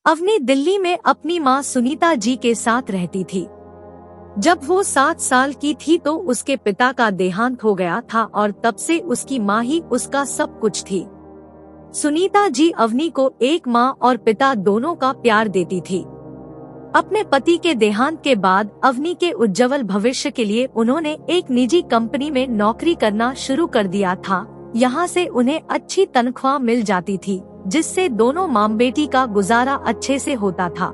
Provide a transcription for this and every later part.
अवनी दिल्ली में अपनी मां सुनीता जी के साथ रहती थी। जब वो 7 साल की थी तो उसके पिता का देहांत हो गया था और तब से उसकी मां ही उसका सब कुछ थी। सुनीता जी अवनी को एक मां और पिता दोनों का प्यार देती थी। अपने पति के देहांत के बाद अवनी के उज्जवल भविष्य के लिए उन्होंने एक निजी कंपनी में नौकरी करना शुरू कर दिया था। यहाँ से उन्हें अच्छी तनख्वाह मिल जाती थी, जिससे दोनों मां बेटी का गुजारा अच्छे से होता था।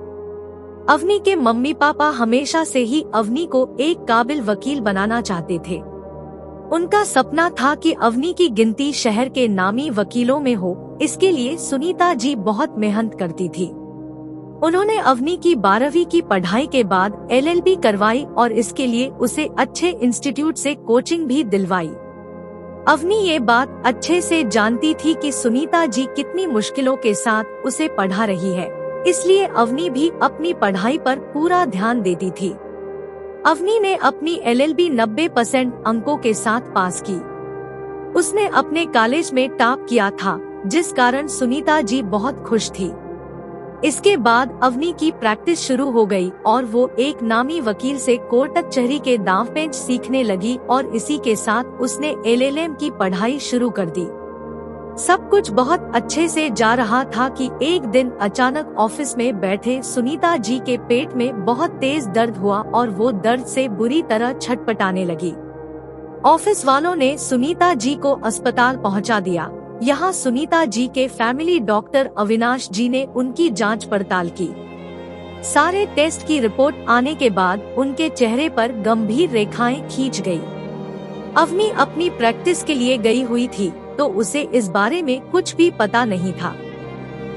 अवनी के मम्मी पापा हमेशा से ही अवनी को एक काबिल वकील बनाना चाहते थे। उनका सपना था कि अवनी की गिनती शहर के नामी वकीलों में हो। इसके लिए सुनीता जी बहुत मेहनत करती थी। उन्होंने अवनी की 12वीं की पढ़ाई के बाद LLB करवाई और इसके लिए उसे अच्छे इंस्टीट्यूट से कोचिंग भी दिलवाई। अवनी ये बात अच्छे से जानती थी कि सुनीता जी कितनी मुश्किलों के साथ उसे पढ़ा रही है, इसलिए अवनी भी अपनी पढ़ाई पर पूरा ध्यान देती थी। अवनी ने अपनी LLB 90% अंकों के साथ पास की। उसने अपने कॉलेज में टॉप किया था, जिस कारण सुनीता जी बहुत खुश थी। इसके बाद अवनी की प्रैक्टिस शुरू हो गई और वो एक नामी वकील से कोर्ट कचहरी के दांव पेंच सीखने लगी और इसी के साथ उसने LLM की पढ़ाई शुरू कर दी। सब कुछ बहुत अच्छे से जा रहा था कि एक दिन अचानक ऑफिस में बैठे सुनीता जी के पेट में बहुत तेज दर्द हुआ और वो दर्द से बुरी तरह छटपटाने लगी। ऑफिस वालों ने सुनीता जी को अस्पताल पहुंचा दिया। यहाँ सुनीता जी के फैमिली डॉक्टर अविनाश जी ने उनकी जांच पड़ताल की। सारे टेस्ट की रिपोर्ट आने के बाद उनके चेहरे पर गंभीर रेखाएं खींच गई। अवनी अपनी प्रैक्टिस के लिए गई हुई थी, तो उसे इस बारे में कुछ भी पता नहीं था।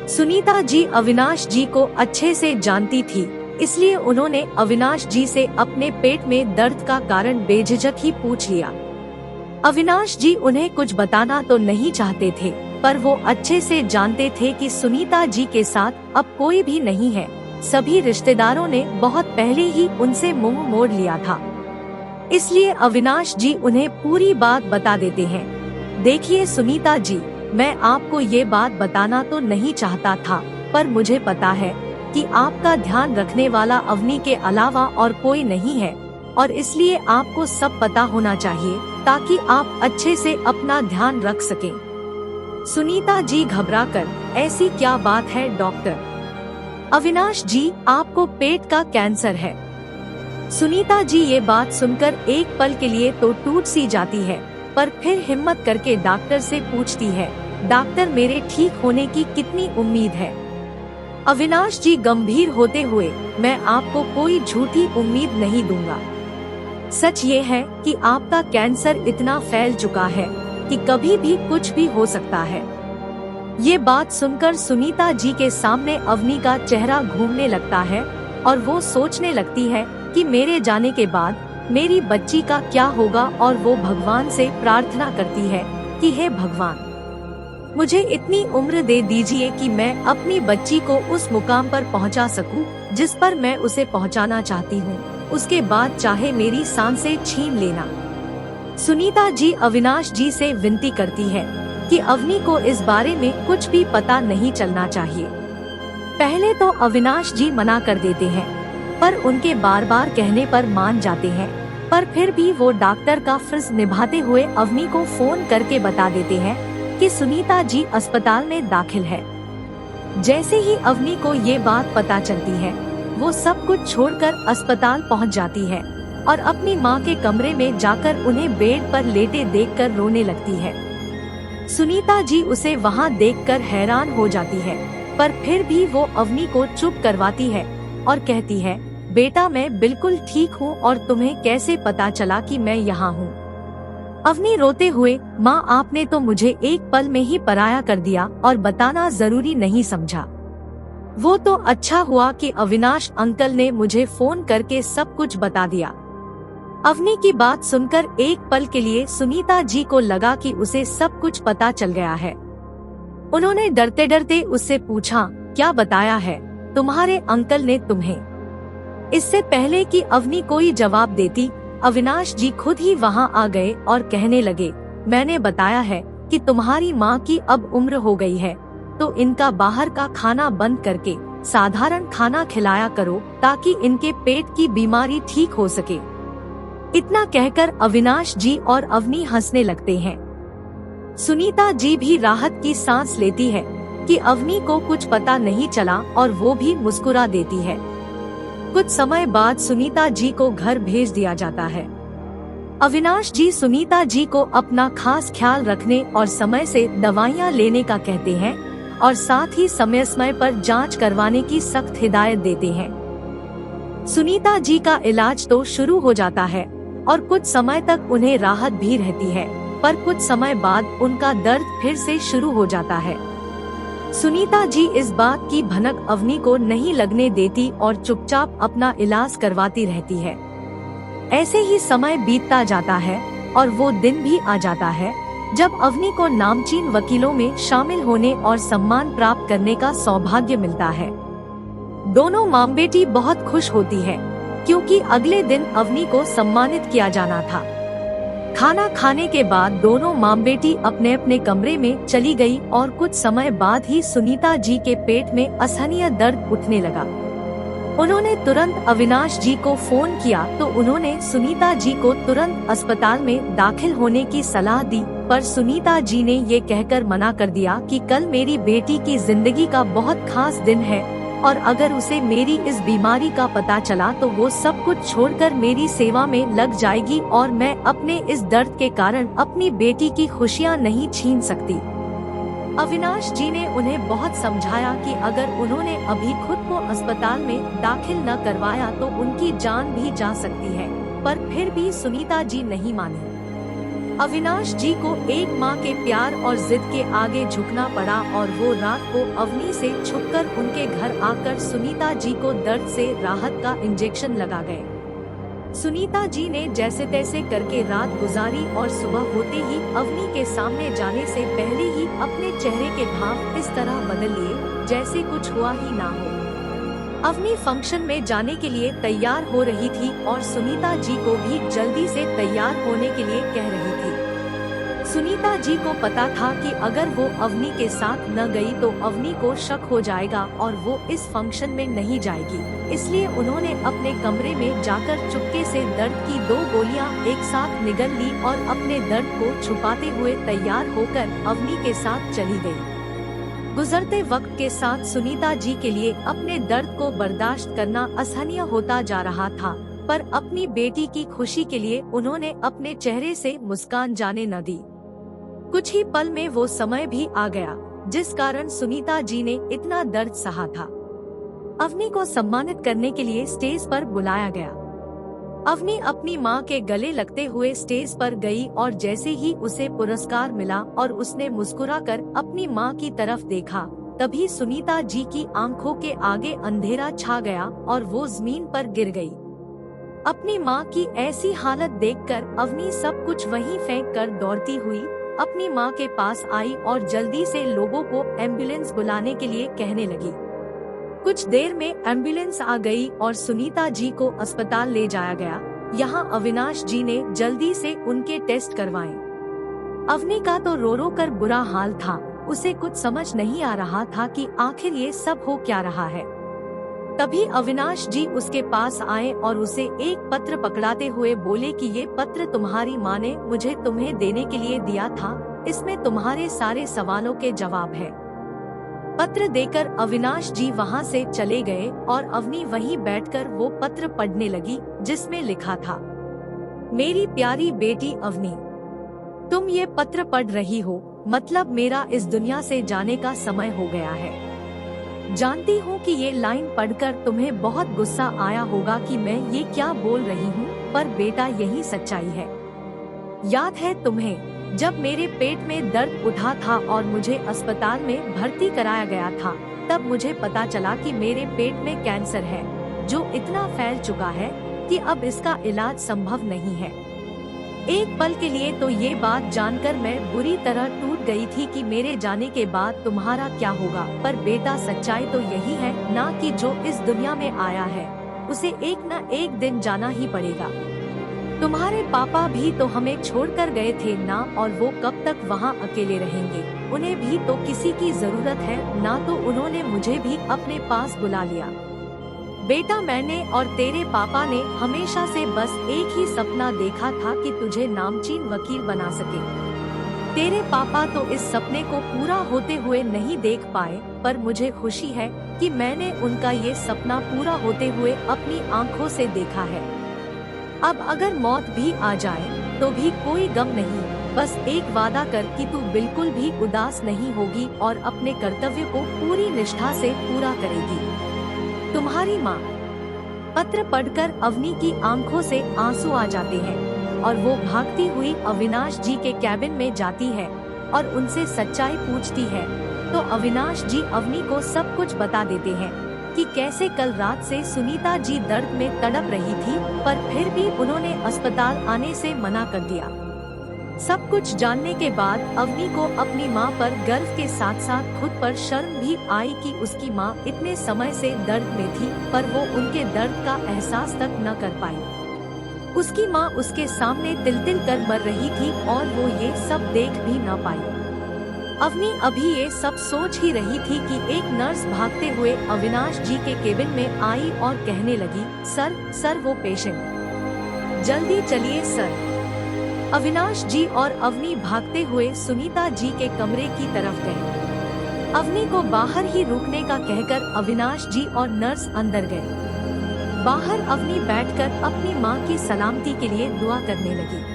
सुनीता जी अविनाश जी को अच्छे से जानती थी, इसलिए उन्होंने अविनाश जी से अपने पेट में दर्द का कारण बेझिझक ही पूछ लिया। अविनाश जी उन्हें कुछ बताना तो नहीं चाहते थे, पर वो अच्छे से जानते थे कि सुनीता जी के साथ अब कोई भी नहीं है। सभी रिश्तेदारों ने बहुत पहले ही उनसे मुंह मोड़ लिया था, इसलिए अविनाश जी उन्हें पूरी बात बता देते हैं। देखिए सुनीता जी, मैं आपको ये बात बताना तो नहीं चाहता था, पर मुझे पता है कि आपका ध्यान रखने वाला अवनी के अलावा और कोई नहीं है, और इसलिए आपको सब पता होना चाहिए ताकि आप अच्छे से अपना ध्यान रख सकें। सुनीता जी घबराकर, ऐसी क्या बात है डॉक्टर? अविनाश जी, आपको पेट का कैंसर है। सुनीता जी ये बात सुनकर एक पल के लिए तो टूट सी जाती है, पर फिर हिम्मत करके डॉक्टर से पूछती है, डॉक्टर मेरे ठीक होने की कितनी उम्मीद है? अविनाश जी गंभीर होते हुए, मैं आपको कोई झूठी उम्मीद नहीं दूंगा। सच ये है कि आपका कैंसर इतना फैल चुका है कि कभी भी कुछ भी हो सकता है। ये बात सुनकर सुनीता जी के सामने अवनी का चेहरा घूमने लगता है और वो सोचने लगती है कि मेरे जाने के बाद मेरी बच्ची का क्या होगा, और वो भगवान से प्रार्थना करती है कि हे भगवान, मुझे इतनी उम्र दे दीजिए कि मैं अपनी बच्ची को उस मुकाम पर पहुंचा सकूं जिस पर मैं उसे पहुंचाना चाहती हूं। उसके बाद चाहे मेरी सांसें छीन लेना। सुनीता जी अविनाश जी से विनती करती है कि अवनी को इस बारे में कुछ भी पता नहीं चलना चाहिए। पहले तो अविनाश जी मना कर देते हैं, पर उनके बार बार कहने पर मान जाते हैं। पर फिर भी वो डॉक्टर का फर्ज निभाते हुए अवनी को फोन करके बता देते हैं कि सुनीता जी अस्पताल में दाखिल है। जैसे ही अवनी को ये बात पता चलती है, वो सब कुछ छोड़कर अस्पताल पहुंच जाती है और अपनी मां के कमरे में जाकर उन्हें बेड पर लेटे देखकर रोने लगती है। सुनीता जी उसे वहां देखकर हैरान हो जाती है, पर फिर भी वो अवनी को चुप करवाती है और कहती है, बेटा मैं बिल्कुल ठीक हूँ और तुम्हें कैसे पता चला कि मैं यहाँ हूँ? अवनी रोते हुए, माँ आपने तो मुझे एक पल में ही पराया कर दिया और बताना जरूरी नहीं समझा। वो तो अच्छा हुआ कि अविनाश अंकल ने मुझे फोन करके सब कुछ बता दिया। अवनी की बात सुनकर एक पल के लिए सुनीता जी को लगा कि उसे सब कुछ पता चल गया है। उन्होंने डरते डरते उससे पूछा, क्या बताया है तुम्हारे अंकल ने तुम्हें? इससे पहले कि अवनी कोई जवाब देती, अविनाश जी खुद ही वहां आ गए और कहने लगे, मैंने बताया है कि तुम्हारी माँ की अब उम्र हो गई है, तो इनका बाहर का खाना बंद करके साधारण खाना खिलाया करो ताकि इनके पेट की बीमारी ठीक हो सके। इतना कहकर अविनाश जी और अवनी हंसने लगते हैं। सुनीता जी भी राहत की सांस लेती है कि अवनी को कुछ पता नहीं चला और वो भी मुस्कुरा देती है। कुछ समय बाद सुनीता जी को घर भेज दिया जाता है। अविनाश जी सुनीता जी को अपना खास ख्याल रखने और समय से दवाइयाँ लेने का कहते हैं और साथ ही समय समय पर जांच करवाने की सख्त हिदायत देते हैं। सुनीता जी का इलाज तो शुरू हो जाता है और कुछ समय तक उन्हें राहत भी रहती है, पर कुछ समय बाद उनका दर्द फिर से शुरू हो जाता है। सुनीता जी इस बात की भनक अवनी को नहीं लगने देती और चुपचाप अपना इलाज करवाती रहती है। ऐसे ही समय बीतता जाता है और वो दिन भी आ जाता है जब अवनी को नामचीन वकीलों में शामिल होने और सम्मान प्राप्त करने का सौभाग्य मिलता है। दोनों माँ बेटी बहुत खुश होती है क्योंकि अगले दिन अवनी को सम्मानित किया जाना था। खाना खाने के बाद दोनों माँ बेटी अपने अपने कमरे में चली गई और कुछ समय बाद ही सुनीता जी के पेट में असहनीय दर्द उठने लगा। उन्होंने तुरंत अविनाश जी को फोन किया तो उन्होंने सुनीता जी को तुरंत अस्पताल में दाखिल होने की सलाह दी, पर सुनीता जी ने ये कहकर मना कर दिया कि कल मेरी बेटी की जिंदगी का बहुत खास दिन है और अगर उसे मेरी इस बीमारी का पता चला तो वो सब कुछ छोड़कर मेरी सेवा में लग जाएगी और मैं अपने इस दर्द के कारण अपनी बेटी की खुशियाँ नहीं छीन सकती। अविनाश जी ने उन्हें बहुत समझाया कि अगर उन्होंने अभी खुद को अस्पताल में दाखिल न करवाया तो उनकी जान भी जा सकती है, पर फिर भी सुनीता जी नहीं मानी। अविनाश जी को एक माँ के प्यार और जिद के आगे झुकना पड़ा और वो रात को अवनी से छुपकर उनके घर आकर सुनीता जी को दर्द से राहत का इंजेक्शन लगा गए। सुनीता जी ने जैसे तैसे करके रात गुजारी और सुबह होते ही अवनी के सामने जाने से पहले ही अपने चेहरे के भाव इस तरह बदल लिए जैसे कुछ हुआ ही ना हो। अवनी फंक्शन में जाने के लिए तैयार हो रही थी और सुनीता जी को भी जल्दी से तैयार होने के लिए कह रही थी। सुनीता जी को पता था कि अगर वो अवनी के साथ न गई तो अवनी को शक हो जाएगा और वो इस फंक्शन में नहीं जाएगी, इसलिए उन्होंने अपने कमरे में जाकर चुपके से दर्द की 2 गोलियां एक साथ निगल ली और अपने दर्द को छुपाते हुए तैयार होकर अवनी के साथ चली गई। गुजरते वक्त के साथ सुनीता जी के लिए अपने दर्द को बर्दाश्त करना असहनीय होता जा रहा था, पर अपनी बेटी की खुशी के लिए उन्होंने अपने चेहरे से मुस्कान जाने न दी। कुछ ही पल में वो समय भी आ गया जिस कारण सुनीता जी ने इतना दर्द सहा था। अवनी को सम्मानित करने के लिए स्टेज पर बुलाया गया। अवनी अपनी मां के गले लगते हुए स्टेज पर गई और जैसे ही उसे पुरस्कार मिला और उसने मुस्कुराकर अपनी मां की तरफ देखा, तभी सुनीता जी की आंखों के आगे अंधेरा छा गया और वो जमीन पर गिर गई। अपनी मां की ऐसी हालत देखकर अवनी सब कुछ वहीं फेंक कर दौड़ती हुई अपनी मां के पास आई और जल्दी से लोगों को एम्बुलेंस बुलाने के लिए कहने लगी। कुछ देर में एम्बुलेंस आ गई और सुनीता जी को अस्पताल ले जाया गया। यहाँ अविनाश जी ने जल्दी से उनके टेस्ट करवाए। अवनी का तो रो रो कर बुरा हाल था, उसे कुछ समझ नहीं आ रहा था कि आखिर ये सब हो क्या रहा है। तभी अविनाश जी उसके पास आए और उसे एक पत्र पकड़ाते हुए बोले कि ये पत्र तुम्हारी माँ ने मुझे तुम्हें देने के लिए दिया था, इसमें तुम्हारे सारे सवालों के जवाब है। पत्र देकर अविनाश जी वहाँ से चले गए और अवनी वहीं बैठकर वो पत्र पढ़ने लगी जिसमें लिखा था, मेरी प्यारी बेटी अवनी, तुम ये पत्र पढ़ रही हो, मतलब मेरा इस दुनिया से जाने का समय हो गया है। जानती हूँ कि ये लाइन पढ़कर तुम्हें बहुत गुस्सा आया होगा कि मैं ये क्या बोल रही हूँ, पर बेटा यही सच्चाई है। याद है तुम्हें जब मेरे पेट में दर्द उठा था और मुझे अस्पताल में भर्ती कराया गया था, तब मुझे पता चला कि मेरे पेट में कैंसर है जो इतना फैल चुका है कि अब इसका इलाज संभव नहीं है। एक पल के लिए तो ये बात जानकर मैं बुरी तरह टूट गई थी कि मेरे जाने के बाद तुम्हारा क्या होगा, पर बेटा सच्चाई तो यही है ना कि जो इस दुनिया में आया है उसे एक न एक दिन जाना ही पड़ेगा। तुम्हारे पापा भी तो हमें छोड़कर गए थे ना, और वो कब तक वहाँ अकेले रहेंगे। उन्हें भी तो किसी की जरूरत है ना, तो उन्होंने मुझे भी अपने पास बुला लिया। बेटा, मैंने और तेरे पापा ने हमेशा से बस एक ही सपना देखा था कि तुझे नामचीन वकील बना सके। तेरे पापा तो इस सपने को पूरा होते हुए नहीं देख पाए, पर मुझे खुशी है कि मैंने उनका ये सपना पूरा होते हुए अपनी आंखों से देखा है। अब अगर मौत भी आ जाए तो भी कोई गम नहीं, बस एक वादा कर कि तू बिल्कुल भी उदास नहीं होगी और अपने कर्तव्य को पूरी निष्ठा से पूरा करेगी। तुम्हारी माँ। पत्र पढ़कर अवनी की आंखों से आंसू आ जाते हैं और वो भागती हुई अविनाश जी के कैबिन में जाती है और उनसे सच्चाई पूछती है। तो अविनाश जी अवनी को सब कुछ बता देते हैं कि कैसे कल रात से सुनीता जी दर्द में तड़प रही थी, पर फिर भी उन्होंने अस्पताल आने से मना कर दिया। सब कुछ जानने के बाद अवनी को अपनी मां पर गर्व के साथ साथ खुद पर शर्म भी आई कि उसकी मां इतने समय से दर्द में थी, पर वो उनके दर्द का एहसास तक न कर पाई। उसकी मां उसके सामने तिल तिल कर मर रही थी और वो ये सब देख भी न पाई। अवनी अभी ये सब सोच ही रही थी कि एक नर्स भागते हुए अविनाश जी के केबिन में आई और कहने लगी, सर वो पेशेंट, जल्दी चलिए सर। अविनाश जी और अवनी भागते हुए सुनीता जी के कमरे की तरफ गए। अवनी को बाहर ही रुकने का कहकर अविनाश जी और नर्स अंदर गए। बाहर अवनी बैठकर अपनी मां की सलामती के लिए दुआ करने लगी।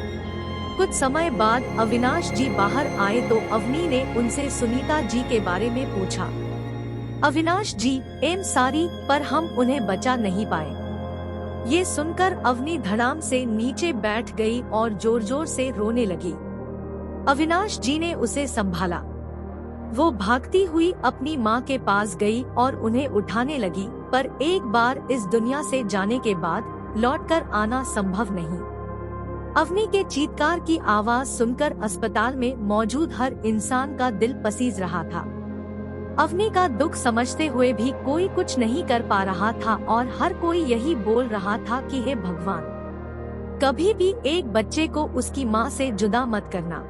कुछ समय बाद अविनाश जी बाहर आए तो अवनी ने उनसे सुनीता जी के बारे में पूछा। अविनाश जी, सॉरी, पर हम उन्हें बचा नहीं पाए। ये सुनकर अवनी धड़ाम से नीचे बैठ गई और जोर जोर से रोने लगी। अविनाश जी ने उसे संभाला। वो भागती हुई अपनी मां के पास गई और उन्हें उठाने लगी, पर एक बार इस दुनिया से जाने के बाद लौटकर आना संभव नहीं। अवनी के चीत्कार की आवाज सुनकर अस्पताल में मौजूद हर इंसान का दिल पसीज रहा था। अवनी का दुख समझते हुए भी कोई कुछ नहीं कर पा रहा था और हर कोई यही बोल रहा था कि हे भगवान, कभी भी एक बच्चे को उसकी मां से जुदा मत करना।